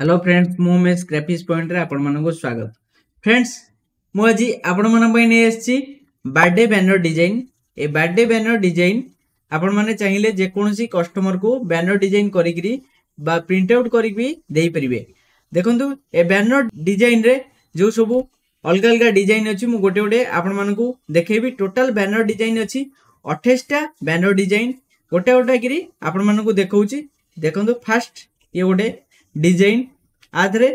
Hello friends मु में स्क्रैपिस point रे आपण मानको स्वागत। फ्रेंड्स मु आज आपण मन पई नै आछि बर्थडे बैनर डिजाइन। ए बर्थडे बैनर डिजाइन आपण माने चाहिए जे कोनोसी कस्टमर को बैनर डिजाइन करिकरी बा प्रिंट आउट करिकरी देई परिबे। देखंतु ए बैनर डिजाइन रे जो सब अलग अलग डिजाइन अछि मु गोटे गोटे आपण मानको देखेबी। टोटल बैनर डिजाइन अछि 28 टा बैनर डिजाइन गोटे गोटे करी आपण मानको देखौची। देखंतु फर्स्ट ये गोटे डिजाइन आधरे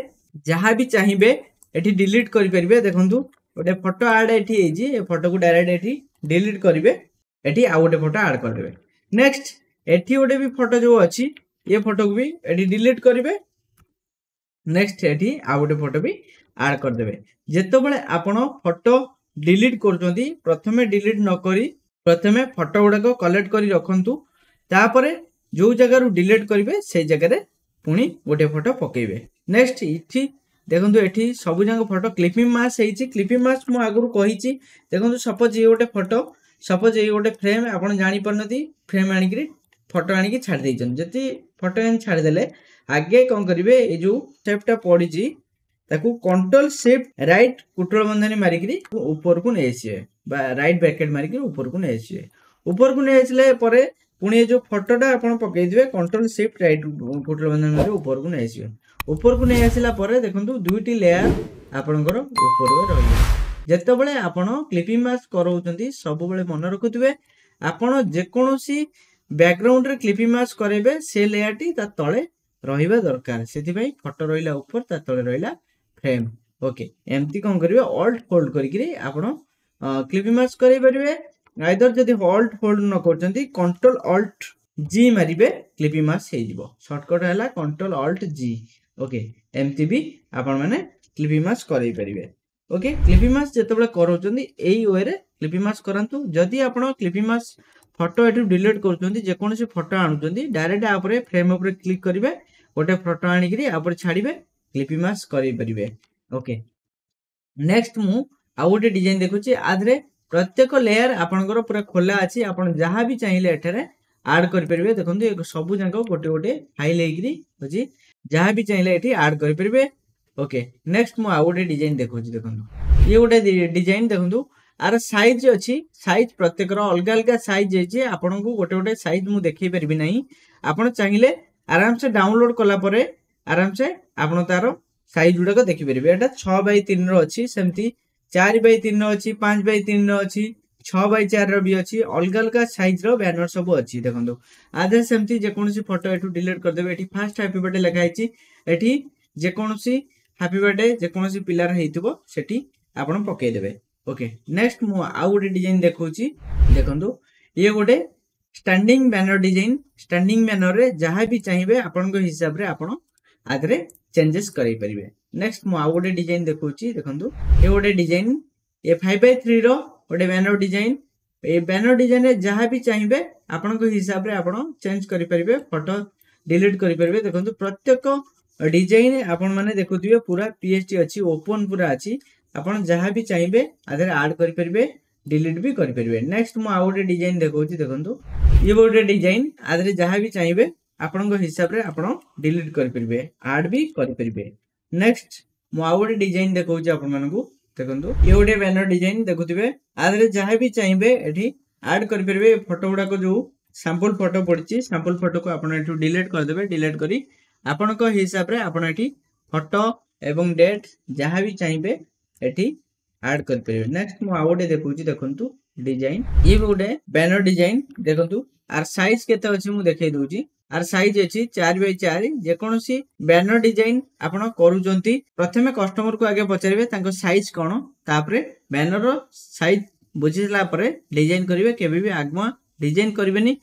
जहाँ भी चाहिए एठी डिलीट करि परिबे। देखंतु गोटे फोटो ऐड एठी हेजी ए फोटो को डायरेक्ट एठी डिलीट करिवे। एठी आ गोटे फोटो ऐड कर देबे। नेक्स्ट एठी गोटे भी फोटो जो अछि ये फोटो को भी एठी डिलीट करिवे। नेक्स्ट एठी आ गोटे फोटो भी ऐड कर देबे। जेतो बळे आपण फोटो डिलीट करजोंती प्रथमे डिलीट न करी प्रथमे फोटो गुडा को कलेक्ट करी रखंतु। तापरे जो जगह रु डिलीट करिवे से जगह रे पुणी गोटे फोटो पकेबे। नेक्स्ट इठी देखंतु एठी सब जंग फोटो क्लिपिंग मास हेची। क्लिपिंग मास मु आगुरु कहिची। देखंतु सपोज ये गोटे फोटो सपोज ये गोटे फ्रेम आपण जानि परनती फ्रेम आनी करी फोटो आनी की छाड़ देइचन। जति फोटो एन छाड़ देले आगे कोन करिवे ए जो शेपटा पडिची ताकू कंट्रोल शिफ्ट राइट कुटल बंधनी मारी करी ऊपर को नै आसीए बा राइट ब्रैकेट मारी करी ऊपर को नै आसीए। ऊपर को नै आसले परे पुणी जो फोटोटा आपण पकई दिबे कंट्रोल शिफ्ट राइट कुटल बंधन मारी ऊपर को नै आसीए। ऊपर को नै आसिला परे देखंतु दुईटी लेयर आपनकर ऊपर रे रहइए। जत्ते बेले आपण क्लिपिंग मास्क करौचंती सब बेले मन रखुथिबे आपण जे कोनोसी बैकग्राउंड रे क्लिपिंग मास्क करेबे से लेयर टी ता तळे रहिबा दरकार। सेति भाई फोटो रहिला ऊपर ता तळे रहिला फ्रेम। ओके एमती कोन करिवे ऑल्ट होल्ड करिकरी आपण क्लिपिंग मास्क करै परिबे। आइदर जदि ऑल्ट होल्ड न करचंती कंट्रोल ऑल्ट जी मारिबे क्लिपिंग मास्क हे जिवो। शॉर्टकट हैला कंट्रोल ऑल्ट जी। ओके एमती भी आपण माने क्लिपिंग मास्क करै परिबे। ओके क्लिपिंग मास्क जते बेले करौचंती एई वे रे क्लिपिंग मास्क करंतु। जदि आपण क्लिपिंग मास्क फोटो एठु डिलीट करचंती जे कोनोसी फोटो आनुचंती डायरेक्ट आ ऊपर फ्रेम ऊपर क्लिक करिवे गोटे फोटो आनी करी आ ऊपर छाड़िबे क्लिपिंग मास्क करै परिबे। ओके नेक्स्ट मु आ गोटे डिजाइन देखुची। आधरे प्रत्येक लेयर आपनकर पूरा खोला अछि। आपण जहां भी चाहिए एठारे ऐड कर परिबे। देखंतु एक सब जंक गोटे गोटे फाइल हेकरी होची जहां भी चाहिए एठी ऐड कर परिबे। ओके नेक्स्ट मु आ गोटे डिजाइन देखुची। देखंतु ये गोटे डिजाइन देखंतु आर साइज अछि। साइज प्रत्येक रो अलग अलग साइज हेची। आपण को गोटे गोटे साइज मु देखै परबी नाही। आपण चाहिए आराम से डाउनलोड कला परे आराम से आपण तारो साइज गुडा को देखि परबे। एटा 6x3 रो अछि सेमती 4x3 रो अछि 5x3 रो अछि 6x4 रो भी अछि। अलग अलग साइज रो बैनर सब अछि। देखंतु आधे सेमती जे कोनोसी फोटो एठु डिलीट कर देबे। एठी फर्स्ट हैप्पी बर्थडे लिखा हैछि। एठी जे कोनोसी हैप्पी बर्थडे जे कोनोसी पिलर हेइतबो सेठी आपण पके देबे। ओके नेक्स्ट मु आ गोटे डिजाइन देखौची। देखंतु ये गोटे standing banner design. Standing banner रे जहां भी चाहिए आपण को हिसाब रे आपण आदरे चेंजेस करै परिबे। नेक्स्ट मु आ गोटे डिजाइन देखौची। देखंतु ये गोटे डिजाइन ये 5x3 रो गोटे बैनर डिजाइन। ए बैनर डिजाइन रे जहां भी चाहिए आपण को हिसाब रे आपण चेंज करि परिबे फोटो डिलीट करि परिबे। देखंतु प्रत्येक डिजाइन आपण माने देखुथिबे पूरा पीएसटी अछि ओपन पूरा अछि। आपण जहां भी चाहिए आधर ऐड करि परिबे डिलीट भी करि परिबे। नेक्स्ट मु आ गोटे डिजाइन देखौची। देखंतु ये गोटे डिजाइन आधर जहां भी चाहिए आपण को हिसाब रे आपण डिलीट करि परिबे ऐड भी करि परिबे। नेक्स्ट मु आ गोटे डिजाइन देखौची आपण मानकू। देखंतु ये गोटे बैनर डिजाइन देखुथिबे आधर जहां भी चाहिए एठी ऐड करि परिबे। फोटो गुडा को जो सैंपल फोटो पड़ची सैंपल फोटो को आपण एठु डिलीट कर देबे। डिलीट करी आपण को हिसाब रे आपण एठी फोटो एवं डेट जहां भी चाहिए एठी ऐड कर परिबे। नेक्स्ट मु आ गोटे देखौची। देखंतु डिजाइन ये गोटे बैनर डिजाइन। देखंतु आर साइज केते अछि मु देखै दोची। आर साइज अछि 4x4। जे कोनोसी बैनर डिजाइन आपण करूचंती प्रथमे कस्टमर को आगे पचारिबे तांको साइज कोन तापरे बैनर रो साइज बुझिला परे डिजाइन करिवे। केबे भी आगमा डिजाइन करिवेनी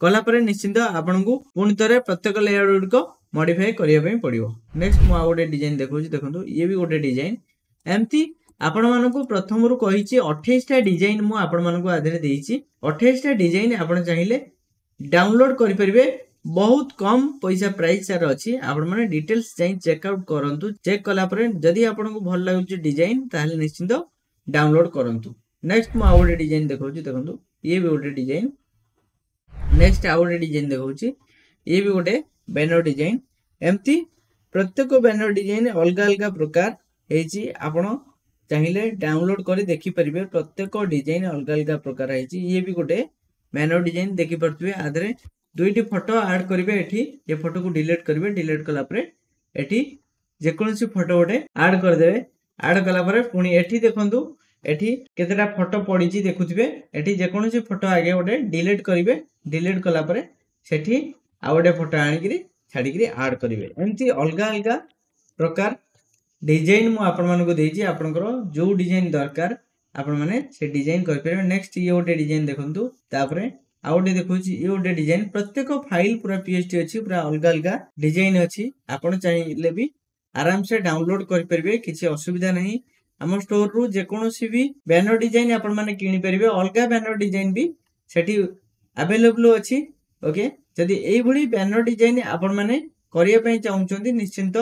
कला परे निश्चित आपण को पुनी तरे प्रत्येक लेयर को मॉडिफाई करिया पई पड़िबो। नेक्स्ट मु आ गोटे डिजाइन देखौची। देखंतु ये भी गोटे डिजाइन एमती आपण मानको प्रथम रु कहिची 28 टा डिजाइन मु आपण मानको आधरे देइची। 28 टा डिजाइन आपण चाहिए डाउनलोड करि परिबे। बहुत कम पैसा प्राइस सार अछि। आपण माने डिटेल्स जाई चेक आउट करंतु। चेक कला परे जदी आपण को भल लागुची डिजाइन ताले निश्चित डाउनलोड करंतु। नेक्स्ट मु आ गोटे डिजाइन देखौची। देखंतु ये भी गोटे डिजाइन। नेक्स्ट आ गोटे डिजाइन देखौची। ये भी गोटे बैनर डिजाइन एमती प्रत्येक बैनर डिजाइन अलग अलग प्रकार हेची आपण चाहिए डाउनलोड कर देखि परिबे प्रत्येक डिजाइन अलग अलग प्रकार हेची ये भी गोटे बैनर डिजाइन देखि परथुवे आदरे दुईटी फोटो ऐड करिवे एठी ये फोटो को डिलीट करिवे डिलीट कला परे एठी जे कोनसी फोटो गोटे ऐड कर देबे ऐड कला परे पुनी एठी देखंतु एठी केतेटा फोटो पडिची देखुथिबे एठी जे कोनसी फोटो आगे गोटे डिलीट करिवे डिलीट कला परे सेठी आ गोटे फोटो आनिकरी छाड़िकरी ऐड करिवे एमती अलग अलग प्रकार डिजाइन मु आपण मानको देछि आपनकर जो डिजाइन दरकार आपण माने से डिजाइन कर परबे नेक्स्ट ये गोटे डिजाइन देखंतु तापरे आ गोटे देखुछि ये गोटे डिजाइन प्रत्येक फाइल पूरा पीएचटी अछि पूरा अलग अलग डिजाइन अछि आपण चाहिले भी आराम से डाउनलोड कर परबे किछि असुविधा नहीं हम स्टोर रु जे कोनोसी भी बैनर डिजाइन आपण माने किनि परबे अलगा बैनर डिजाइन भी सेठी अवेलेबल अछि ओके जदि एई भली बैनर डिजाइन आपण माने करिया पई चाहुचंती निश्चिंत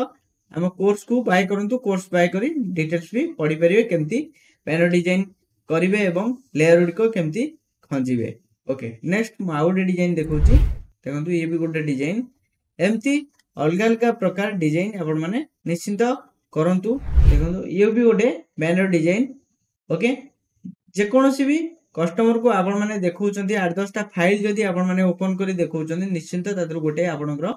हम कोर्स को बाय करंतु कोर्स बाय करी डिटेल्स भी पढ़ी परिवे केमती बैनर डिजाइन करिवे एवं लेयर गुडी को केमती खंजीवे ओके नेक्स्ट माउड डिजाइन देखौची देखंतु ये भी गोटे डिजाइन एमती अलग अलग प्रकार डिजाइन आपण माने निश्चिंत करंतु देखंतु ये भी गोटे बैनर डिजाइन ओके जे कोनोसी भी कस्टमर को आपण माने देखौचंती 8-10 टा फाइल जदी आपण माने ओपन करी देखौचंती निश्चिंत तादर गोटे आपनकर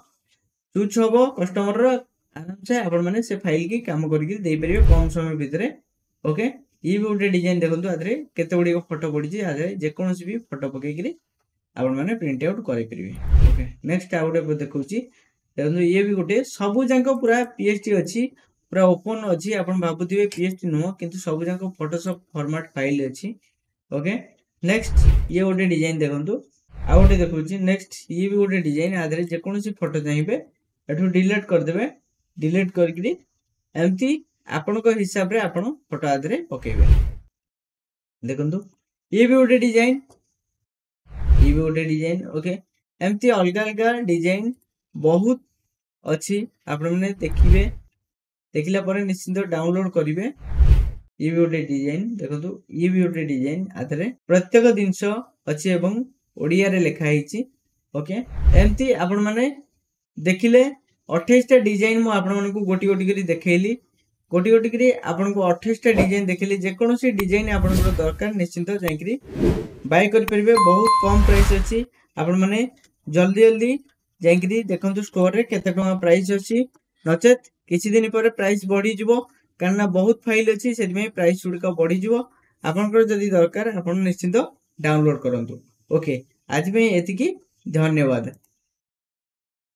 चूज होबो कस्टमर रो आराम से आपण माने से फाइल की काम करके दे परिवे कम समय भितरे ओके ये भी गोटे डिजाइन देखंतु आदरे केते गुडी फोटो पडिची आदरे जे कोनोसी भी फोटो पके करी आपण माने प्रिंट आउट करै परिवे ओके नेक्स्ट आ गोटे देखौची देखंतु ये भी गोटे सबु जांको पूरा पीएचटी अछि पूरा ओपन अछि आपण भाबुथिबे पीएचटी नो किंतु सबु जांको फोटोशॉप फॉर्मेट फाइल अछि ओके नेक्स्ट ये गोटे डिजाइन देखंतु आ गोटे देखौची नेक्स्ट ये भी गोटे डिजाइन आदरे जे कोनोसी फोटो चाहिबे एठु डिलीट कर देबे डिलीट करके एमती आपण को हिसाब रे आपण फोटो आदरे पकेबे देखंतु ये भी गोटे डिजाइन ओके एमती अलग अलग डिजाइन बहुत अछि आपण माने देखिबे देखिला परे निश्चित डाउनलोड करिवे ये भी गोटे डिजाइन देखंतु ये भी गोटे डिजाइन आदरे प्रत्येक दिनस अछि एवं ओडिया रे लिखा हिची ओके एमती आपण माने देखिले 28 टा डिजाइन मु आपण मानकु गोटी गोटी करी देखैली गोटी गोटी करी आपण को 28 टा डिजाइन देखैली जे कोनोसी डिजाइन आपण को दरकार निश्चित जाईकरी बाय कर परबे बहुत कम प्राइस अछि आपण माने जल्दी जल्दी जाईकरी देखंतु स्टोर रे केते टका प्राइस अछि नचेत किछि दिन पर प्राइस बढ़ी जिवो कारण बहुत फाइल अछि सेति में प्राइस उड का बढ़ी जिवो आपण को जदी दरकार आपण निश्चित डाउनलोड करंतु ओके आज में एति की धन्यवाद।